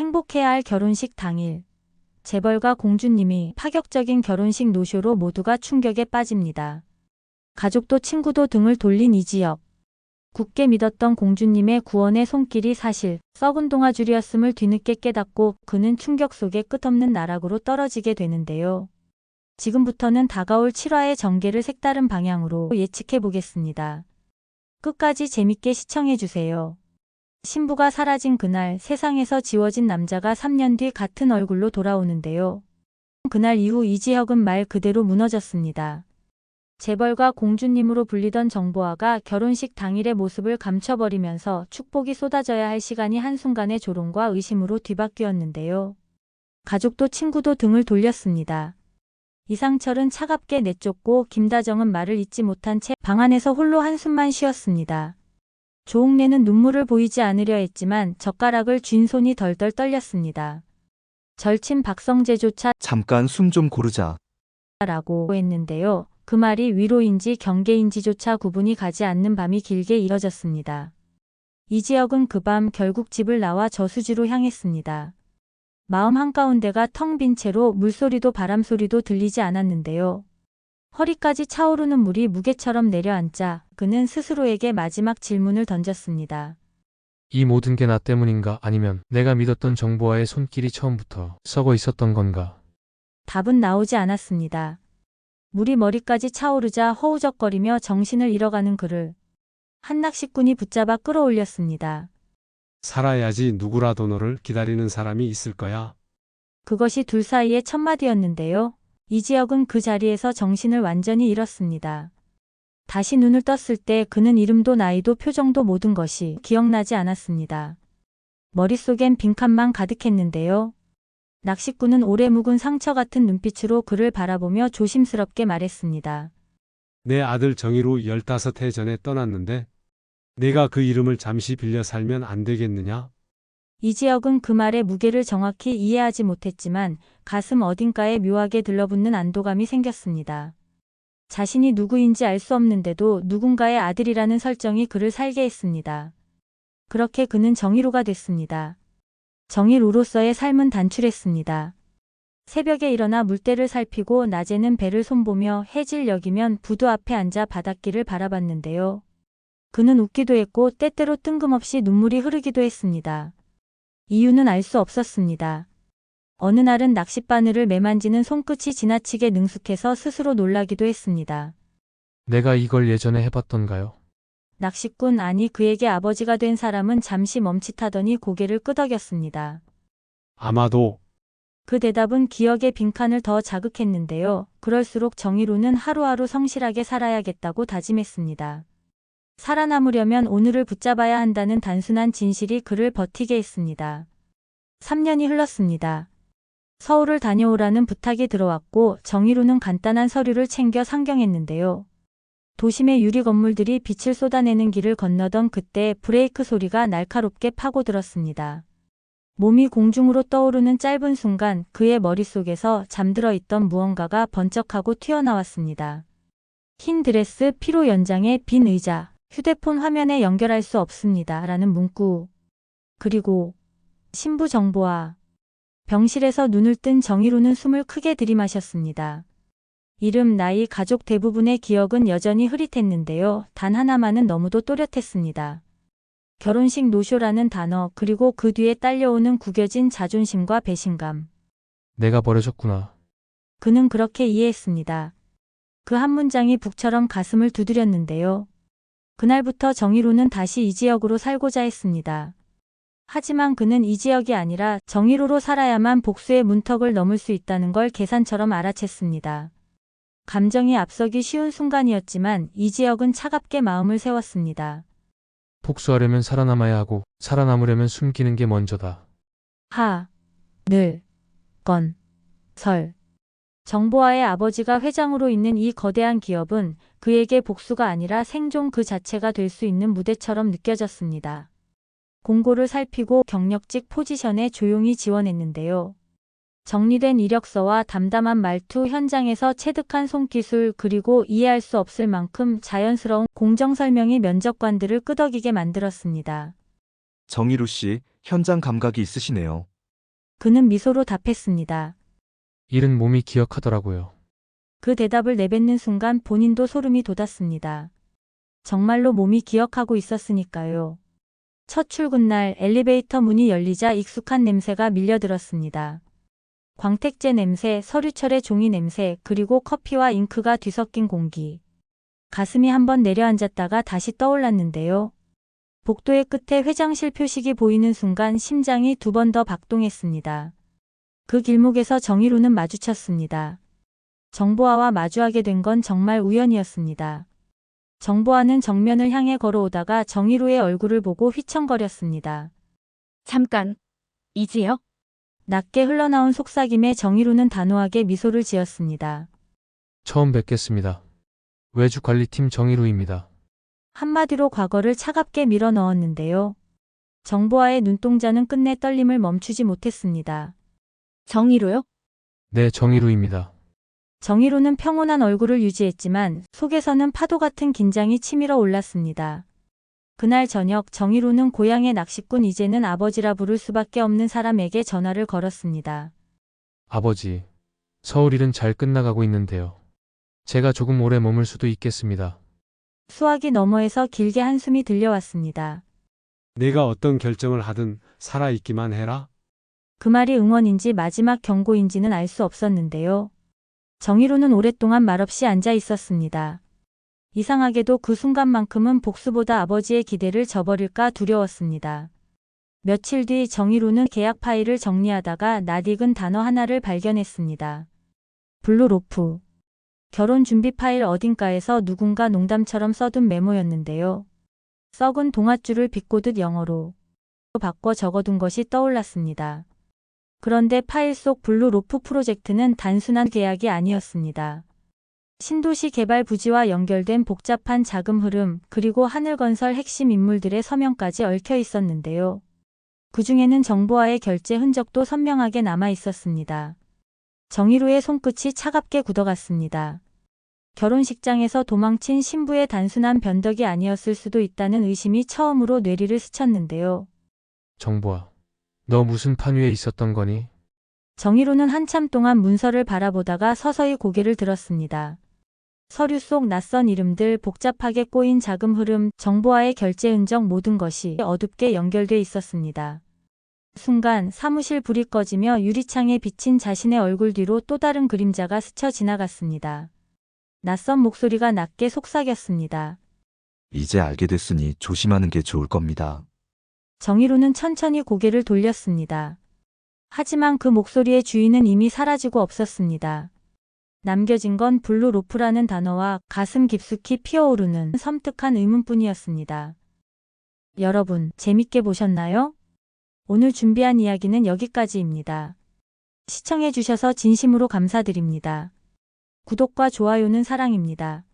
행복해야 할 결혼식 당일. 재벌가 공주님이 파격적인 결혼식 노쇼로 모두가 충격에 빠집니다. 가족도 친구도 등을 돌린 이지혁. 굳게 믿었던 공주님의 구원의 손길이 사실 썩은 동아줄이었음을 뒤늦게 깨닫고 그는 충격 속에 끝없는 나락으로 떨어지게 되는데요. 지금부터는 다가올 7화의 전개를 색다른 방향으로 예측해 보겠습니다. 끝까지 재밌게 시청해주세요. 신부가 사라진 그날 세상에서 지워진 남자가 3년 뒤 같은 얼굴로 돌아오는데요. 그날 이후 이지혁은 말 그대로 무너졌습니다. 재벌가 공주님으로 불리던 정보아가 결혼식 당일의 모습을 감춰버리면서 축복이 쏟아져야 할 시간이 한순간의 조롱과 의심으로 뒤바뀌었는데요. 가족도 친구도 등을 돌렸습니다. 이상철은 차갑게 내쫓고 김다정은 말을 잇지 못한 채 방 안에서 홀로 한숨만 쉬었습니다. 조옥래는 눈물을 보이지 않으려 했지만 젓가락을 쥔 손이 덜덜 떨렸습니다. 절친 박성재조차 잠깐 숨 좀 고르자 라고 했는데요. 그 말이 위로인지 경계인지조차 구분이 가지 않는 밤이 길게 이어졌습니다. 이지혁은 그 밤 결국 집을 나와 저수지로 향했습니다. 마음 한가운데가 텅 빈 채로 물소리도 바람소리도 들리지 않았는데요. 허리까지 차오르는 물이 무게처럼 내려앉자 그는 스스로에게 마지막 질문을 던졌습니다. 이 모든 게 나 때문인가 아니면 내가 믿었던 정보와의 손길이 처음부터 썩어 있었던 건가? 답은 나오지 않았습니다. 물이 머리까지 차오르자 허우적거리며 정신을 잃어가는 그를 한 낚시꾼이 붙잡아 끌어올렸습니다. 살아야지 누구라도 너를 기다리는 사람이 있을 거야. 그것이 둘 사이의 첫마디였는데요. 이지혁은 그 자리에서 정신을 완전히 잃었습니다. 다시 눈을 떴을 때 그는 이름도 나이도 표정도 모든 것이 기억나지 않았습니다. 머릿속엔 빈칸만 가득했는데요. 낚시꾼은 오래 묵은 상처 같은 눈빛으로 그를 바라보며 조심스럽게 말했습니다. 내 아들 정희로 15해 전에 떠났는데 내가 그 이름을 잠시 빌려 살면 안 되겠느냐? 이지혁은 그 말의 무게를 정확히 이해하지 못했지만 가슴 어딘가에 묘하게 들러붙는 안도감이 생겼습니다. 자신이 누구인지 알 수 없는데도 누군가의 아들이라는 설정이 그를 살게 했습니다. 그렇게 그는 정희로가 됐습니다. 정희로로서의 삶은 단출했습니다. 새벽에 일어나 물때를 살피고 낮에는 배를 손보며 해질 여기면 부두 앞에 앉아 바닷길을 바라봤는데요. 그는 웃기도 했고 때때로 뜬금없이 눈물이 흐르기도 했습니다. 이유는 알 수 없었습니다. 어느 날은 낚싯바늘을 매만지는 손끝이 지나치게 능숙해서 스스로 놀라기도 했습니다. 내가 이걸 예전에 해봤던가요? 낚시꾼 아니 그에게 아버지가 된 사람은 잠시 멈칫하더니 고개를 끄덕였습니다. 아마도 그 대답은 기억의 빈칸을 더 자극했는데요. 그럴수록 정희로는 하루하루 성실하게 살아야겠다고 다짐했습니다. 살아남으려면 오늘을 붙잡아야 한다는 단순한 진실이 그를 버티게 했습니다. 3년이 흘렀습니다. 서울을 다녀오라는 부탁이 들어왔고 정희로는 간단한 서류를 챙겨 상경했는데요. 도심의 유리 건물들이 빛을 쏟아내는 길을 건너던 그때 브레이크 소리가 날카롭게 파고들었습니다. 몸이 공중으로 떠오르는 짧은 순간 그의 머릿속에서 잠들어 있던 무언가가 번쩍하고 튀어나왔습니다. 흰 드레스, 피로 연장의 빈 의자, 휴대폰 화면에 연결할 수 없습니다. 라는 문구. 그리고 신부 정보아. 병실에서 눈을 뜬 정희로는 숨을 크게 들이마셨습니다. 이름, 나이, 가족 대부분의 기억은 여전히 흐릿했는데요. 단 하나만은 너무도 또렷했습니다. 결혼식 노쇼라는 단어 그리고 그 뒤에 딸려오는 구겨진 자존심과 배신감. 내가 버려졌구나. 그는 그렇게 이해했습니다. 그 한 문장이 북처럼 가슴을 두드렸는데요. 그날부터 정희로는 다시 이지혁으로 살고자 했습니다. 하지만 그는 이지혁이 아니라 정희로로 살아야만 복수의 문턱을 넘을 수 있다는 걸 계산처럼 알아챘습니다. 감정이 앞서기 쉬운 순간이었지만 이지혁은 차갑게 마음을 세웠습니다. 복수하려면 살아남아야 하고 살아남으려면 숨기는 게 먼저다. 늘, 건, 설. 정보아의 아버지가 회장으로 있는 이 거대한 기업은 그에게 복수가 아니라 생존 그 자체가 될 수 있는 무대처럼 느껴졌습니다. 공고를 살피고 경력직 포지션에 조용히 지원했는데요. 정리된 이력서와 담담한 말투, 현장에서 체득한 손기술, 그리고 이해할 수 없을 만큼 자연스러운 공정 설명이 면접관들을 끄덕이게 만들었습니다. 정희로 씨, 현장 감각이 있으시네요. 그는 미소로 답했습니다. 일은 몸이 기억하더라고요. 그 대답을 내뱉는 순간 본인도 소름이 돋았습니다. 정말로 몸이 기억하고 있었으니까요. 첫 출근날 엘리베이터 문이 열리자 익숙한 냄새가 밀려들었습니다. 광택제 냄새, 서류철의 종이 냄새, 그리고 커피와 잉크가 뒤섞인 공기. 가슴이 한번 내려앉았다가 다시 떠올랐는데요. 복도의 끝에 회장실 표식이 보이는 순간 심장이 두 번 더 박동했습니다. 그 길목에서 정희루는 마주쳤습니다. 정보아와 마주하게 된 건 정말 우연이었습니다. 정보아는 정면을 향해 걸어오다가 정희루의 얼굴을 보고 휘청거렸습니다. 잠깐, 이지요? 낮게 흘러나온 속삭임에 정희루는 단호하게 미소를 지었습니다. 처음 뵙겠습니다. 외주관리팀 정희루입니다. 한마디로 과거를 차갑게 밀어 넣었는데요. 정보아의 눈동자는 끝내 떨림을 멈추지 못했습니다. 정의로요? 네, 정희루입니다. 정희루는 평온한 얼굴을 유지했지만 속에서는 파도 같은 긴장이 치밀어 올랐습니다. 그날 저녁 정희루는 고향의 낚시꾼 이제는 아버지라 부를 수밖에 없는 사람에게 전화를 걸었습니다. 아버지, 서울 일은 잘 끝나가고 있는데요. 제가 조금 오래 머물 수도 있겠습니다. 수화기 너머에서 길게 한숨이 들려왔습니다. 내가 어떤 결정을 하든 살아있기만 해라. 그 말이 응원인지 마지막 경고인지는 알 수 없었는데요. 정희루는 오랫동안 말없이 앉아 있었습니다. 이상하게도 그 순간만큼은 복수보다 아버지의 기대를 저버릴까 두려웠습니다. 며칠 뒤 정희루는 계약 파일을 정리하다가 낯익은 단어 하나를 발견했습니다. 블루로프. 결혼 준비 파일 어딘가에서 누군가 농담처럼 써둔 메모였는데요. 썩은 동아줄을 비꼬듯 영어로 바꿔 적어둔 것이 떠올랐습니다. 그런데 파일 속 블루로프 프로젝트는 단순한 계약이 아니었습니다. 신도시 개발 부지와 연결된 복잡한 자금 흐름, 그리고 하늘건설 핵심 인물들의 서명까지 얽혀 있었는데요. 그 중에는 정보아의 결제 흔적도 선명하게 남아 있었습니다. 정희루의 손끝이 차갑게 굳어갔습니다. 결혼식장에서 도망친 신부의 단순한 변덕이 아니었을 수도 있다는 의심이 처음으로 뇌리를 스쳤는데요. 정보아, 너 무슨 판 위에 있었던 거니? 정희루는 한참 동안 문서를 바라보다가 서서히 고개를 들었습니다. 서류 속 낯선 이름들, 복잡하게 꼬인 자금 흐름, 정보아의 결제 흔적 모든 것이 어둡게 연결돼 있었습니다. 순간 사무실 불이 꺼지며 유리창에 비친 자신의 얼굴 뒤로 또 다른 그림자가 스쳐 지나갔습니다. 낯선 목소리가 낮게 속삭였습니다. 이제 알게 됐으니 조심하는 게 좋을 겁니다. 정희루는 천천히 고개를 돌렸습니다. 하지만 그 목소리의 주인은 이미 사라지고 없었습니다. 남겨진 건 블루로프라는 단어와 가슴 깊숙이 피어오르는 섬뜩한 의문뿐이었습니다. 여러분, 재밌게 보셨나요? 오늘 준비한 이야기는 여기까지입니다. 시청해주셔서 진심으로 감사드립니다. 구독과 좋아요는 사랑입니다.